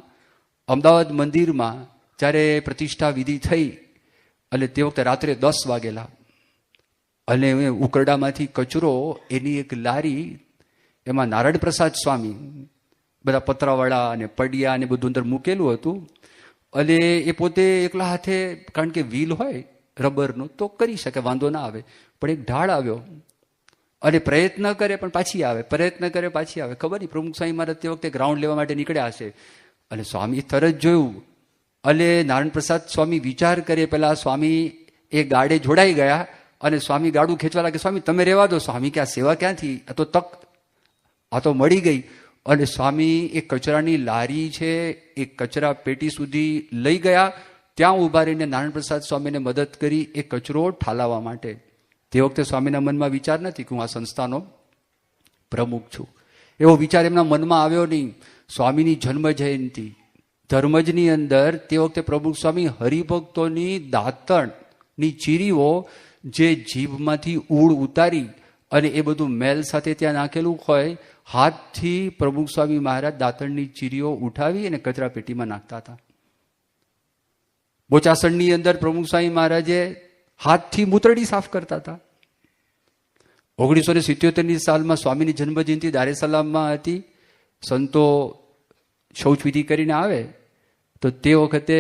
અમદાવાદ મંદિરમાં જ્યારે પ્રતિષ્ઠા વિધિ થઈ અને તે વખતે રાત્રે 10 વાગેલા, અને ઉકરડામાંથી કચરો, એની એક લારી, એમાં નારાયણ પ્રસાદ સ્વામી બધા પતરાવાળા અને પડિયા અને બધું અંદર મૂકેલું હતું. અને એ પોતે એકલા હાથે, કારણ કે વ્હીલ હોય રબરનું તો કરી શકે, વાંધો ના આવે. પણ એક ઢાળ આવ્યો અને પ્રયત્ન કરે પણ પાછી આવે, પ્રયત્ન કરે પાછી આવે. ખબર નહીં, પ્રમુખ સ્વામી મહારાજ તે વખતે ગ્રાઉન્ડ લેવા માટે નીકળ્યા હશે. અને સ્વામી તરત જોયું. અને નારાયણ પ્રસાદ સ્વામી વિચાર કરે, પેલા સ્વામી એ ગાડે જોડાઈ ગયા અને સ્વામી ગાડું ખેંચવા લાગે. સ્વામી તમે રહેવા દો. સ્વામી કે આ સેવા ક્યાંથી, આ તો તક, આ તો મળી ગઈ. અને સ્વામી એ કચરાની લારી છે એ કચરા પેટી સુધી લઈ ગયા. ત્યાં ઊભા રહીને નારાયણ પ્રસાદ સ્વામીને મદદ કરી એ કચરો ઠાલવવા માટે. તે વખતે સ્વામીના મનમાં વિચાર નથી કે હું આ સંસ્થાનો પ્રમુખ છું. એવો વિચાર એમના મનમાં આવ્યો નહીં. સ્વામીની જન્મ જયંતિ ધર્મજની અંદર તે વખતે પ્રમુખ સ્વામી હરિભક્તોની દાંતણની ચીરીઓ જે જીભમાંથી ઉડ ઉતારી અને એ બધું મેલ સાથે ત્યાં નાખેલું હોય, હાથથી પ્રમુખ સ્વામી મહારાજ દાંતણની ચીરીઓ ઉઠાવી અને કચરા પેટીમાં નાખતા હતા. બોચાસણની અંદર પ્રમુખ સ્વામી મહારાજે હાથથી મૂતરડી સાફ કરતા હતા. 1977ની સાલમાં સ્વામીની જન્મજયંતિ દારે સલામમાં હતી. સંતો શૌચવિધિ કરીને આવે તો તે વખતે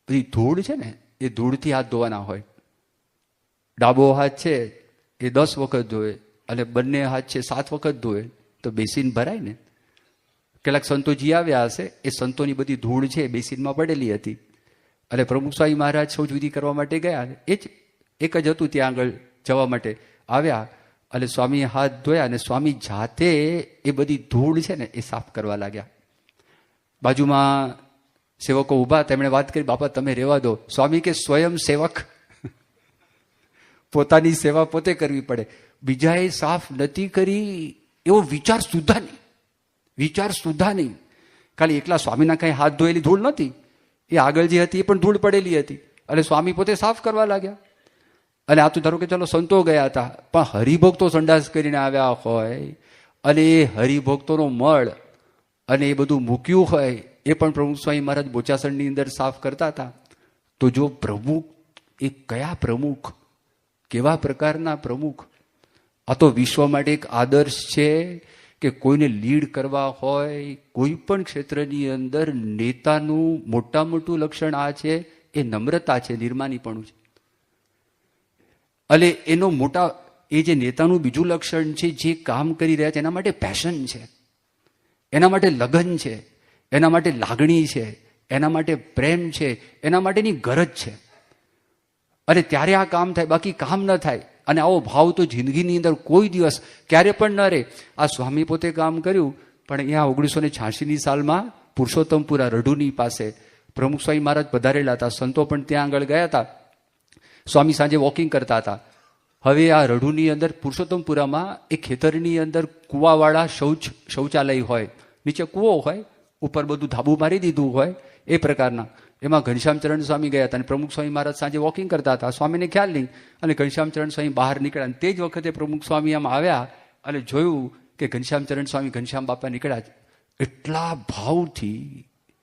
બધી ધૂળ છે ને, એ ધૂળથી હાથ ધોવાના હોય. ડાબો હાથ છે એ 10 વખત ધોવે અને બંને હાથ છે 7 વખત ધોવે તો બેસીન ભરાય ને. કેટલાક સંતોજી આવ્યા હશે, એ સંતોની બધી ધૂળ છે બેસીનમાં પડેલી હતી. અને પ્રમુખ સ્વામી મહારાજ શૌચવિધિ કરવા માટે ગયા. એ જ એક જ હતું ત્યાં આગળ જવા માટે આવ્યા. એટલે સ્વામીએ હાથ ધોયા અને સ્વામી જાતે એ બધી ધૂળ છે ને એ સાફ કરવા લાગ્યા. બાજુમાં સેવકો ઊભા, તેમણે વાત કરી, બાપા તમે રહેવા દો. સ્વામી કે સ્વયં સેવક, પોતાની સેવા પોતે કરવી પડે, બીજાએ સાફ નથી કરી એવો વિચાર સુધા નહીં. ખાલી એકલા સ્વામીના કઈ હાથ ધોયેલી ધૂળ નથી, એ આગળ જે હતી એ પણ ધૂળ પડેલી હતી. અને સ્વામી પોતે સાફ કરવા લાગ્યા. અને આ તો ધારો કે ચલો સંતો ગયા હતા, પણ હરિભક્તો સંડાસ કરીને આવ્યા હોય અને એ હરિભક્તોનો મળ અને એ બધું મૂક્યું હોય એ પણ પ્રમુખ સ્વામી મહારાજ બોચાસણની અંદર સાફ કરતા હતા. તો જો પ્રમુખ એ કયા પ્રમુખ, કેવા પ્રકારના પ્રમુખ! આ તો વિશ્વ માટે એક આદર્શ છે કે કોઈને લીડ કરવા હોય કોઈ પણ ક્ષેત્રની અંદર નેતાનું મોટું લક્ષણ આ છે, એ નમ્રતા છે, નિર્માનીપણું છે. અને એનો એ જે નેતાનું બીજું લક્ષણ છે, જે કામ કરી રહ્યા છે એના માટે પેશન છે, એના માટે લગન છે, એના માટે લાગણી છે, એના માટે પ્રેમ છે, એના માટેની ગરજ છે. અને ત્યારે આ કામ થાય, બાકી કામ ન થાય. અને આવો ભાવ તો જિંદગીની અંદર કોઈ દિવસ ક્યારે પણ ન રહે. આ સ્વામી પોતે કામ કર્યું, પણ અહીંયા 1986ની સાલમાં પુરુષોત્તમપુરા રઢુની પાસે પ્રમુખ સ્વામી મહારાજ પધારેલા હતા. સંતો પણ ત્યાં આગળ ગયા હતા. સ્વામી સાંજે વોકિંગ કરતા હતા. હવે આ રઢુની અંદર પુરુષોત્તમપુરામાં એક ખેતરની અંદર કૂવાવાળા શૌચાલય હોય, નીચે કૂવો હોય, ઉપર બધું ધાબુ મારી દીધું હોય, એ પ્રકારના. એમાં ઘનશ્યામચરણ સ્વામી ગયા હતા અને પ્રમુખ સ્વામી મહારાજ સાંજે વોકિંગ કરતા હતા. સ્વામીને ખ્યાલ નહીં અને ઘનશ્યામચરણ સ્વામી બહાર નીકળ્યા. અને તે જ વખતે પ્રમુખ સ્વામી આમ આવ્યા અને જોયું કે ઘનશ્યામચરણ સ્વામી ઘનશ્યામ બાપા નીકળ્યા. એટલા ભાવથી,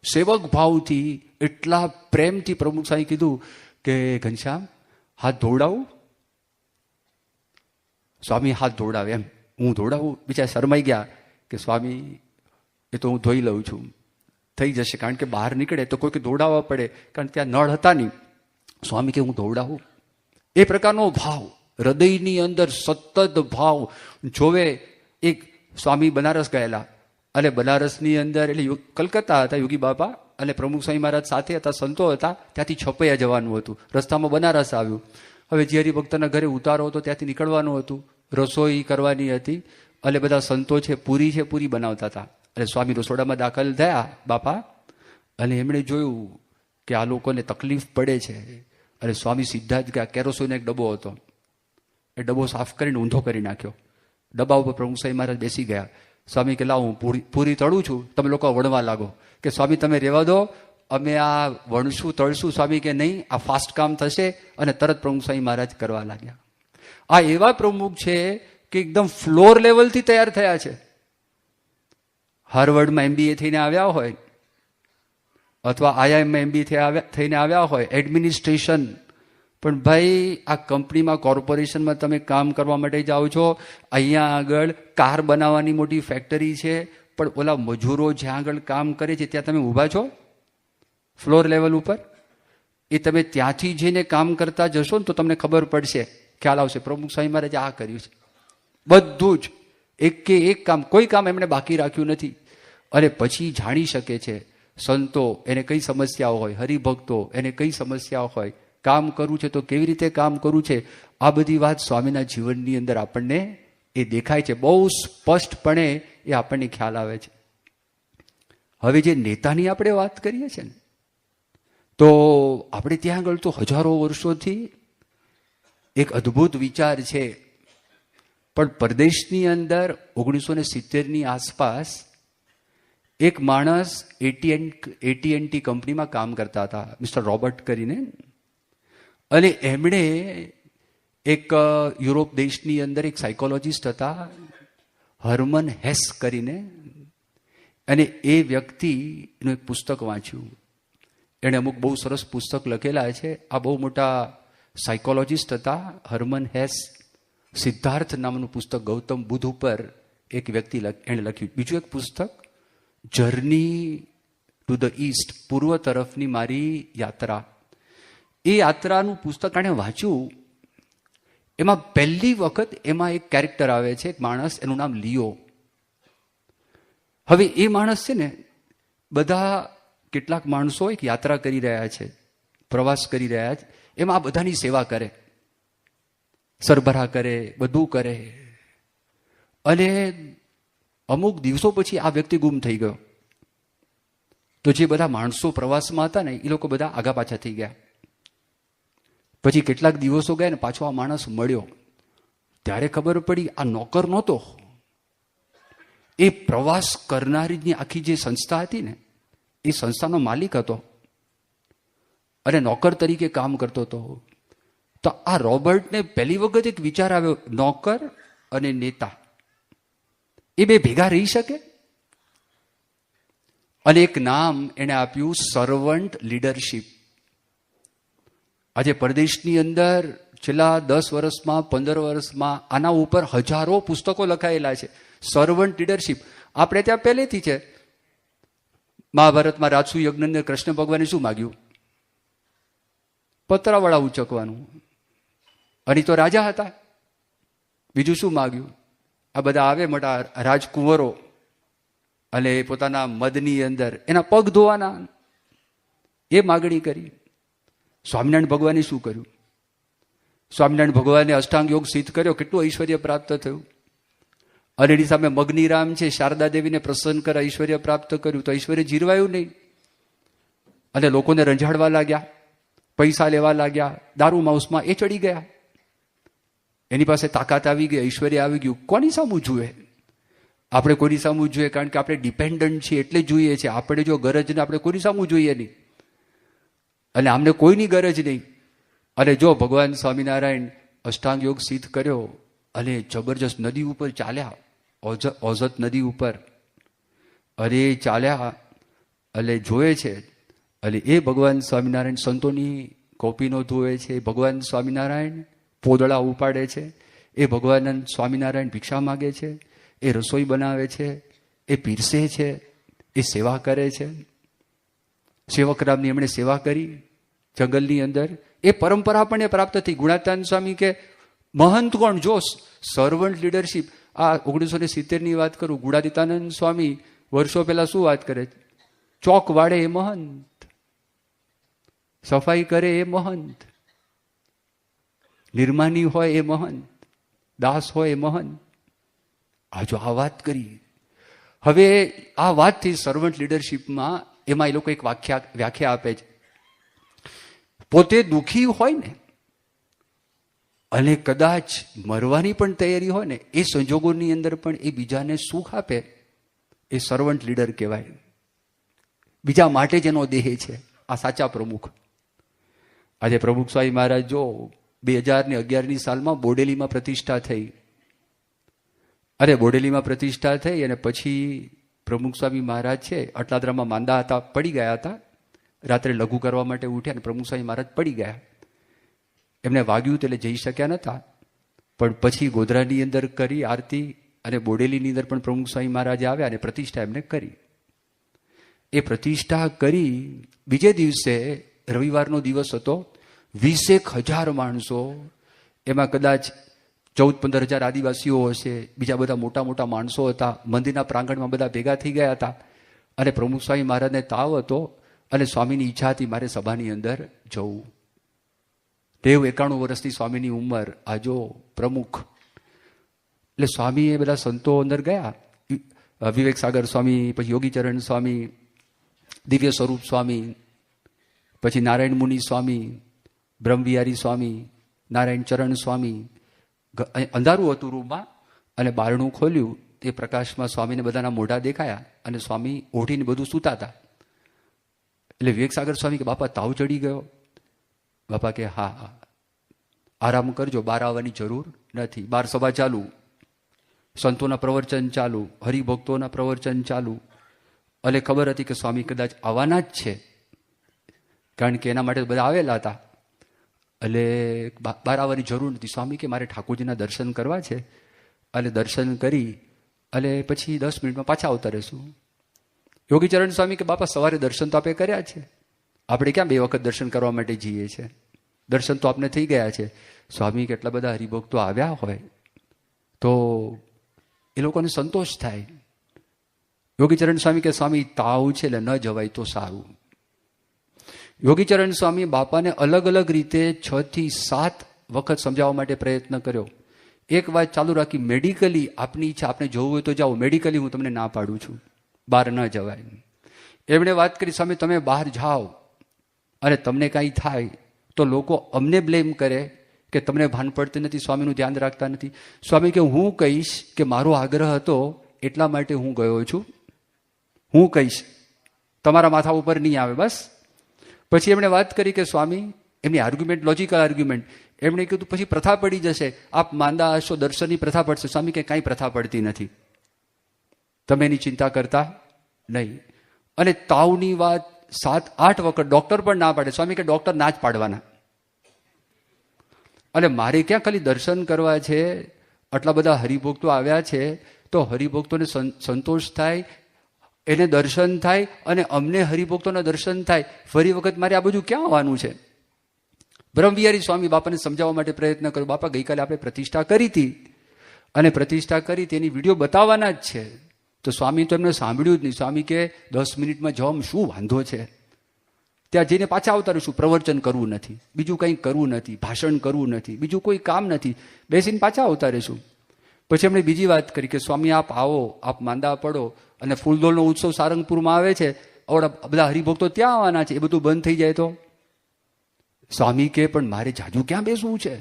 સેવક ભાવથી, એટલા પ્રેમથી પ્રમુખ સ્વામી કીધું કે ઘનશ્યામ હાથ ધોવડાવું? સ્વામી હાથ ધોવડાવે. એમ હું ધોવડાવું? બિચારા શરમાઈ ગયા કે સ્વામી એ તો હું ધોઈ લઉં છું, થઈ જશે. કારણ કે બહાર નીકળે તો કોઈક દોડાવવા પડે, કારણ કે ત્યાં નળ હતા નહીં. સ્વામી કે હું દોડાવું? એ પ્રકારનો ભાવ હૃદયની અંદર સતત ભાવ જોવે. એક સ્વામી બનારસ ગયેલા અને બનારસની અંદર એટલે કલકત્તા હતા યોગી બાપા અને પ્રમુખ સ્વામી મહારાજ સાથે હતા, સંતો હતા. ત્યાંથી છપૈયા જવાનું હતું, રસ્તામાં બનારસ આવ્યું. હવે જે હરિભક્તના ઘરે ઉતારો હતો ત્યાંથી નીકળવાનું હતું, રસોઈ કરવાની હતી. એટલે બધા સંતો છે પૂરી બનાવતા હતા. એટલે સ્વામી રસોડામાં દાખલ થયા બાપા, અને એમણે જોયું કે આ લોકોને તકલીફ પડે છે. અને સ્વામી સીધા જ ગયા. કેરોસીનનો એક ડબ્બો હતો, એ ડબ્બો સાફ કરીને ઊંધો કરી નાખ્યો. ડબ્બા ઉપર પ્રમુખ સ્વામી મહારાજ બેસી ગયા. સ્વામી કે લાવ હું પૂરી તળું છું, તમે લોકો વણવા લાગો. કે સ્વામી તમે રહેવા દો, અમે આ વણશું તળશું. સ્વામી કે નહીં, આ ફાસ્ટ કામ થશે. અને તરત પ્રમુખ સ્વામી મહારાજ કરવા લાગ્યા. આ એવા પ્રમુખ છે કે એકદમ ફ્લોર લેવલથી તૈયાર થયા છે. હાર્વર્ડમાં MBA થઈને આવ્યા હોય અથવા IIMમાં MBA થઈને આવ્યા હોય, એડમિનિસ્ટ્રેશન. પણ ભાઈ આ કંપનીમાં, કોર્પોરેશનમાં તમે કામ કરવા માટે જાઓ છો. અહીંયા આગળ કાર બનાવવાની મોટી ફેક્ટરી છે, પણ ઓલા મજૂરો જ્યાં આગળ કામ કરે છે ત્યાં તમે ઊભા છો ફ્લોર લેવલ ઉપર. એ તમે ત્યાંથી જઈને કામ કરતા જશો ને તો તમને ખબર પડશે, ખ્યાલ આવશે. પ્રમુખ સ્વામી મહારાજે આ કર્યું છે બધું જ, એક કે એક કામ, કોઈ કામ એમણે બાકી રાખ્યું નથી. અને પછી જાણી શકે છે સંતો એને કઈ સમસ્યાઓ હોય, હરિભક્તો એને કઈ સમસ્યાઓ હોય, કામ કરવું છે તો કેવી રીતે કામ કરવું છે. આ બધી વાત સ્વામીના જીવનની અંદર આપણને એ દેખાય છે, બહુ સ્પષ્ટપણે એ આપણને ખ્યાલ આવે છે. હવે જે નેતાની આપણે વાત કરીએ છીએ ને, તો આપણે ત્યાં આગળ તો હજારો વર્ષોથી એક અદ્ભુત વિચાર છે. પણ પરદેશની અંદર 1970ની આસપાસ એક માણસ AT&T કંપનીમાં કામ કરતા હતા, મિસ્ટર રોબર્ટ કરીને. અને એમણે એક યુરોપ દેશની અંદર એક સાયકોલોજીસ્ટ હતા, હર્મન હેસ કરીને. અને એ વ્યક્તિનું એક પુસ્તક વાંચ્યું. એણે અમુક બહુ સરસ પુસ્તક લખેલા છે. આ બહુ મોટા સાયકોલોજીસ્ટ હતા હર્મન હેસ. સિદ્ધાર્થ નામનું પુસ્તક ગૌતમ બુદ્ધ ઉપર એક વ્યક્તિ એણે લખ્યું. બીજું એક પુસ્તક જર્ની ટુ ધ ઈસ્ટ, પૂર્વ તરફની મારી યાત્રા. એ યાત્રાનું પુસ્તક એણે વાંચ્યું. એમાં પહેલી વખત એમાં એક કેરેક્ટર આવે છે, એક માણસ, એનું નામ લિયો. હવે એ માણસ છે ને, બધા કેટલાક માણસો એક યાત્રા કરી રહ્યા છે, પ્રવાસ કરી રહ્યા છે, એમાં આ બધાની સેવા કરે, સરભરા કરે, બધું કરે. અને અમુક દિવસો પછી આ વ્યક્તિ ગુમ થઈ ગયો. તો જે બધા માણસો પ્રવાસમાં હતા ને એ લોકો બધા આગા પાછા થઈ ગયા. પછી કેટલાક દિવસો ગયા ને પાછો આ માણસ મળ્યો. ત્યારે ખબર પડી આ નોકર નહોતો, એ પ્રવાસ કરનારીની આખી જે સંસ્થા હતી ને એ સંસ્થાનો માલિક હતો અને નોકર તરીકે કામ કરતો હતો. તો આ રોબર્ટને પહેલી વખત એક વિચાર આવ્યો, નોકર અને નેતા એ બે ભેગા રહી શકે? અને એક નામ એને આપ્યું, સર્વન્ટ લીડરશીપ. આજે પરદેશની અંદર છેલ્લા 10 વર્ષમાં 15 વર્ષમાં આના ઉપર હજારો પુસ્તકો લખાયેલા છે. સર્વન્ટ લીડરશીપ આપણે ત્યાં પહેલેથી છે. મહાભારતમાં રાજસુ યજ્ઞને કૃષ્ણ ભગવાને શું માગ્યું? પતરાવાળા ઉચકવાનું. અને તો રાજા હતા, બીજું શું માગ્યું? આ બધા આવે મોટા રાજકુંવરો અને પોતાના મદની અંદર એના પગ ધોવાના, એ માગણી કરી. સ્વામિનારાયણ ભગવાને શું કર્યું? સ્વામિનારાયણ ભગવાને અષ્ટાંગ યોગ સિદ્ધ કર્યો, કેટલું ઐશ્વર્ય પ્રાપ્ત થયું. અને એની સામે મગ્નિરામ છે, શારદા દેવીને પ્રસન્ન કરે, ઐશ્વર્ય પ્રાપ્ત કર્યું. તો ઐશ્વર્ય જીરવાયું નહીં અને લોકોને રંજાડવા લાગ્યા, પૈસા લેવા લાગ્યા, દારૂ માઉસમાં એ ચડી ગયા. એની પાસે તાકાત આવી ગઈ, ઐશ્વર્ય આવી ગયું. કોની સામું જુએ? આપણે કોઈની સામું જોઈએ? કારણ કે આપણે ડિપેન્ડન્ટ છીએ એટલે જોઈએ છે. આપણે જો ગરજ ને આપણે કોઈની સામું જોઈએ નહીં, અને આમને કોઈની ગરજ નહીં. અને જો ભગવાન સ્વામિનારાયણ અષ્ટાંગ યોગ સિદ્ધ કર્યો અને જબરજસ્ત નદી ઉપર ચાલ્યા, ઓઝત નદી ઉપર, અરે ચાલ્યા એટલે જોયે છે, અને એ ભગવાન સ્વામિનારાયણ સંતોની કોપીનો ધોવે છે, ભગવાન સ્વામિનારાયણ પોદળા ઉપાડે છે, એ ભગવાન સ્વામિનારાયણ ભિક્ષા માગે છે, એ રસોઈ બનાવે છે, એ પીરસે છે, એ સેવા કરે છે. સેવકરામની એમણે સેવા કરી જંગલની અંદર. એ પરંપરા પણ એ પ્રાપ્ત થઈ. ગુણાતીતાનંદ સ્વામી કે મહંત કોણ? જો સર્વન્ટ લીડરશીપ. આ 1970ની વાત કરું, ગુણાતીતાનંદ સ્વામી વર્ષો પહેલા શું વાત કરે? ચોક વાળે એ મહંત, સફાઈ કરે એ મહંત, નિર્માની હોય એ મહંત, દાસ હોય એ મહંત. આ જો આ વાત કરી. હવે આ વાતથી સર્વન્ટ લીડરશીપમાં એમાં એ લોકો એક વ્યાખ્યા આપે છે. પોતે દુઃખી હોય ને અને કદાચ મરવાની પણ તૈયારી હોય ને, એ સંજોગોની અંદર પણ એ બીજાને સુખ આપે, એ સર્વન્ટ લીડર કહેવાય. બીજા માટે જ એનો દેહ છે. આ સાચા પ્રમુખ. આજે પ્રમુખ સ્વામી મહારાજ જો 2011ની સાલમાં બોડેલીમાં પ્રતિષ્ઠા થઈ. અરે બોડેલીમાં પ્રતિષ્ઠા થઈ અને પછી પ્રમુખ સ્વામી મહારાજ છે અટલાદરામાં માંદા હતા, પડી ગયા હતા. રાત્રે લઘુ કરવા માટે ઉઠ્યા અને પ્રમુખ સ્વામી મહારાજ પડી ગયા. એમને વાગ્યું એટલે જઈ શક્યા નહોતા, પણ પછી ગોધરાની અંદર કરી આરતી, અને બોડેલીની અંદર પણ પ્રમુખ સ્વામી મહારાજે આવ્યા અને પ્રતિષ્ઠા એમને કરી. એ પ્રતિષ્ઠા કરી બીજે દિવસે રવિવારનો દિવસ હતો. 20,000 માણસો, એમાં કદાચ 14-15 હજાર આદિવાસીઓ હશે, બીજા બધા મોટા મોટા માણસો હતા. મંદિરના પ્રાંગણમાં બધા ભેગા થઈ ગયા હતા. અને પ્રમુખ સ્વામી મહારાજને તાવ હતો અને સ્વામીની ઈચ્છા હતી મારે સભાની અંદર જવું. 91 વર્ષની સ્વામીની ઉંમર. આ જો પ્રમુખ. એટલે સ્વામી એ બધા સંતો અંદર ગયા. વિવેક સાગર સ્વામી, પછી યોગીચરણ સ્વામી, દિવ્ય સ્વરૂપ સ્વામી, પછી નારાયણ મુનિ સ્વામી, બ્રહ્મવિહારી સ્વામી, નારાયણ ચરણ સ્વામી. અંધારું હતું રૂમમાં, અને બારણું ખોલ્યું. તે પ્રકાશમાં સ્વામીને બધાના મોઢા દેખાયા અને સ્વામી ઓઢીને બધું સૂતા હતા. એટલે વિવેક સાગર સ્વામી કે બાપા તાવ ચડી ગયો? બાપા કે હા, આરામ કરજો, બહાર આવવાની જરૂર નથી. બહાર સભા ચાલુ, સંતોના પ્રવચન ચાલુ, હરિભક્તોના પ્રવચન ચાલુ. અને ખબર હતી કે સ્વામી કદાચ આવવાના જ છે, કારણ કે એના માટે બધા આવેલા હતા. એટલે બહાર આવવાની જરૂર નથી. સ્વામી કે મારે ઠાકોરજીના દર્શન કરવા છે, અને દર્શન કરી અને પછી 10 મિનિટમાં પાછા આવતા રહેશું. યોગીચરણ સ્વામી કે બાપા સવારે દર્શન તો આપણે કર્યા છે, આપણે ક્યાં 2 વખત દર્શન કરવા માટે જઈએ છીએ? દર્શન તો આપને થઈ ગયા છે. સ્વામી કેટલા બધા હરિભક્તો આવ્યા હોય તો એ લોકોને સંતોષ થાય. યોગીચરણ સ્વામી કે સ્વામી તાવ છે એટલે ન જવાય તો સારું. યોગીચરણ સ્વામી બાપાને અલગ અલગ રીતે 6 થી 7 વખત સમજાવવા માટે પ્રયત્ન કર્યો એક વાત ચાલુ રાખી, મેડિકલી આપની ઈચ્છા, આપને જોવું હોય તો જાઓ, મેડિકલી હું તમને ના પાડું છું, બહાર ન જવાય. એમણે વાત કરી, સ્વામી તમે બહાર જાઓ અને તમને કાંઈ થાય તો લોકો અમને બ્લેમ કરે કે તમને ભાન પડતી નથી, સ્વામીનું ધ્યાન રાખતા નથી. સ્વામી કે હું કહીશ કે મારો આગ્રહ હતો એટલા માટે હું ગયો છું, હું કહીશ, તમારા માથા ઉપર નહીં આવે બસ. પછી એમણે વાત કરી કે સ્વામી, એમની આર્ગ્યુમેન્ટ લોજિકલ આર્ગ્યુમેન્ટ, એમણે કીધું પછી પ્રથા પડી જશે, આપ માંદા હશો, દર્શનની પ્રથા પડશે. સ્વામી કે કાંઈ પ્રથા પડતી નથી, તમે એની ચિંતા કરતા નહીં. અને તાવની વાત 7-8 વખત ડોક્ટર પણ ના પાડે. સ્વામી કે ડોક્ટર ના જ પાડવાના. અને મારે ક્યાં ખાલી દર્શન કરવા છે, આટલા બધા હરિભક્તો આવ્યા છે તો હરિભક્તોને સંતોષ થાય, એને દર્શન થાય અને અમને હરિભક્તોના દર્શન થાય. ફરી વખત મારે આ બધું ક્યાં આવવાનું છે? બ્રહ્મવિહારી સ્વામી બાપાને સમજાવવા માટે પ્રયત્ન કર્યો. બાપા ગઈકાલે આપણે પ્રતિષ્ઠા કરી હતી અને પ્રતિષ્ઠા કરી તેની વિડીયો બતાવવાના જ છે. તો સ્વામી તો એમને સાંભળ્યું જ નહીં. સ્વામી કે 10 મિનિટમાં જવામાં શું વાંધો છે, ત્યાં જઈને પાછા આવતા રહીશું, પ્રવચન કરવું નથી, બીજું કંઈ કરવું નથી, ભાષણ કરવું નથી, બીજું કોઈ કામ નથી, બેસીને પાછા આવતા રહીશું. પછી એમણે બીજી વાત કરી કે સ્વામી આપ આવો, આપ માંદા પડો અને ફૂલદોલનો ઉત્સવ સારંગપુરમાં આવે છે, આવડા બધા હરિભક્તો ત્યાં આવવાના છે, એ બધું બંધ થઈ જાય તો? સ્વામી કે પણ મારે જાજુ ક્યાં બેસવું છે,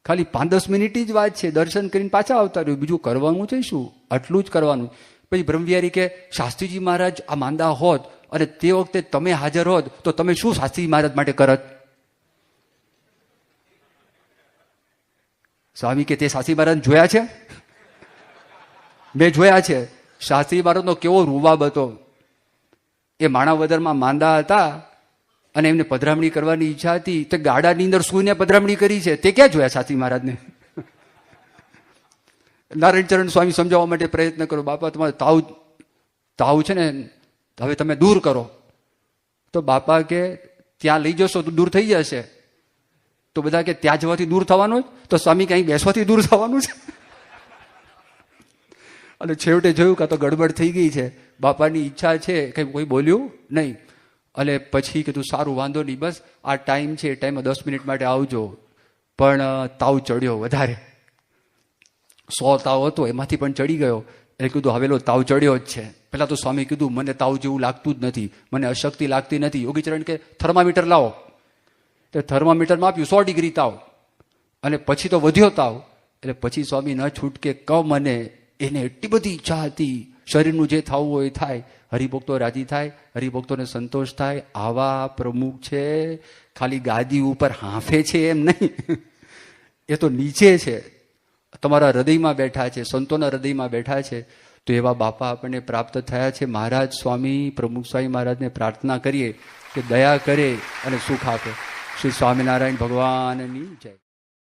ખાલી 5-10 મિનિટ જ વાત છે, દર્શન કરીને પાછા આવતા રહ્યું, બીજું કરવાનું છે શું? આટલું જ કરવાનું. પછી બ્રહ્મવિહારી કે શાસ્ત્રીજી મહારાજ આ માંદા હોત અને તે વખતે તમે હાજર હોત તો તમે શું શાસ્ત્રીજી મહારાજ માટે કરત? સ્વામી કે તે શાસ્ત્રી મહારાજ જોયા છે? મેં જોયા છે. શાસ્ત્રી મહારાજનો કેવો રૂવાબ હતો. એ માણાવદરમાં માંદા હતા અને એમને પધરામણી કરવાની ઈચ્છા હતી, તે ગાડાની અંદર સૂઈને પધરામણી કરી છે. તે ક્યાં જોયા શાસ્ત્રી મહારાજને? નારાયણચરણ સ્વામી સમજાવવા માટે પ્રયત્ન કરો, બાપા તમારે તાવ છે ને, હવે તમે દૂર કરો. તો બાપા કે ત્યાં લઈ જશો તો દૂર થઈ જશે. તો બધા કે ત્યાં જવાથી દૂર થવાનું જ, તો સ્વામી ક્યાંય બેસવાથી દૂર થવાનું છે. અને છેવટે જોયું કાં તો ગડબડ થઈ ગઈ છે, બાપાની ઈચ્છા છે, કંઈ કોઈ બોલ્યું નહીં. અને પછી કીધું સારું વાંધો નહીં, બસ આ ટાઈમ છે, એ ટાઈમમાં 10 મિનિટ માટે આવજો. પણ તાવ ચડ્યો વધારે, 100 તાવ હતો એમાંથી પણ ચડી ગયો. એટલે કીધું હવેલો તાવ ચડ્યો જ છે. પહેલાં તો સ્વામી કીધું મને તાવ જેવું લાગતું જ નથી, મને અશક્તિ લાગતી નથી. યોગીચરણ કે થર્મામીટર લાવો. તો થર્મામીટરમાં આપ્યું 100 ડિગ્રી તાવ, અને પછી તો વધ્યો તાવ. એટલે પછી સ્વામી ન છૂટકે કહો મને, એને એટલી બધી ઈચ્છા હતી શરીરનું જે થવું હોય એ થાય, હરિભક્તો રાજી થાય, હરિભક્તોને સંતોષ થાય. આવા પ્રમુખ છે, ખાલી ગાદી ઉપર હાંફે છે એમ નહીં, એ તો નીચે છે, તમારા હૃદયમાં બેઠા છે, સંતોના હૃદયમાં બેઠા છે. તો એવા બાપા આપણને પ્રાપ્ત થયા છે. મહારાજ સ્વામી પ્રમુખ સ્વામી મહારાજને પ્રાર્થના કરીએ કે દયા કરે અને સુખ આપે. શ્રી સ્વામિનારાયણ ભગવાનની જય.